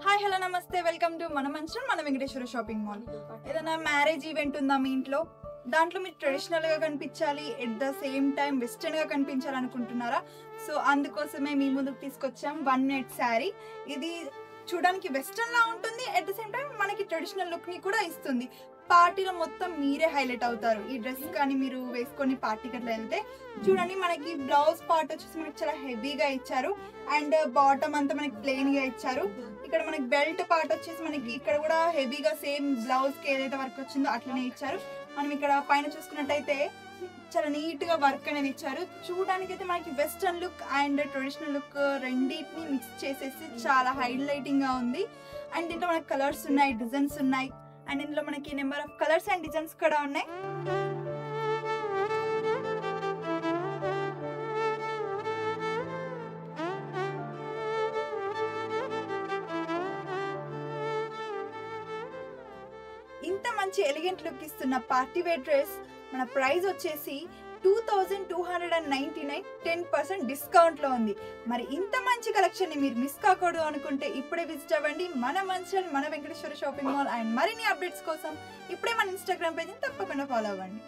Hi hello నమస్తే welcome to మన మంచం మన వెంకటేశ్వర షాపింగ్ మాల్. ఏదైనా మ్యారేజ్ ఈవెంట్ ఉందా మీ ఇంట్లో, దాంట్లో మీరు ట్రెడిషనల్గా కనిపించాలి, ఎట్ ద సేమ్ టైం వెస్టర్న్గా కనిపించాలనుకుంటున్నారా? సో అందుకోసమే మీ ముందుకు తీసుకొచ్చాం వన్ నెట్ శారీ. ఇది చూడడానికి వెస్టర్న్ లా ఉంటుంది, ఎట్ ద సేమ్ టైం మనకి ట్రెడిషనల్ లుక్ ని కూడా ఇస్తుంది. పార్టీలో మొత్తం మీరే హైలైట్ అవుతారు. ఈ డ్రెస్ కానీ మీరు వేసుకొని పార్టీకి అట్లా వెళ్తే చూడండి. మనకి బ్లౌజ్ పార్ట్ వచ్చేసి మనకి చాలా హెవీగా ఇచ్చారు అండ్ బాటమ్ అంతా మనకి ప్లెయిన్ గా ఇచ్చారు. ఇక్కడ మనకి బెల్ట్ పార్ట్ వచ్చేసి మనకి ఇక్కడ కూడా హెవీగా సేమ్ బ్లౌజ్ కి ఏదైతే వర్క్ వచ్చిందో అట్లనే ఇచ్చారు. మనం ఇక్కడ పైన చూసుకున్నట్టయితే చాలా నీట్ గా వర్క్ అనేది ఇచ్చారు. చూడడానికి అయితే మనకి western look and traditional look రెండింటిని మిక్స్ చేసేసి చాలా హైలైటింగ్ గా ఉంది. అండ్ దీంట్లో మనకి కలర్స్ ఉన్నాయి, డిజైన్స్ ఉన్నాయి అండ్ ఇందులో మనకి number of colours and designs కూడా ఉన్నాయి. ఇంత మంచి ఎలిగెంట్ లుక్ ఇస్తున్న పార్టీ వేర్ డ్రెస్ మన ప్రైస్ వచ్చేసి 2299, 10% డిస్కౌంట్ లో ఉంది. మరి ఇంత మంచి కలెక్షన్ ని మీరు మిస్ కాకూడదు అనుకుంటే ఇప్పుడే విజిట్ అవ్వండి మన మంచం మన వెంకటేశ్వర షాపింగ్ మాల్. అండ్ మరిన్ని అప్డేట్స్ కోసం ఇప్పుడే మన ఇన్స్టాగ్రామ్ పేజ్ ని తప్పకుండా ఫాలో అవ్వండి.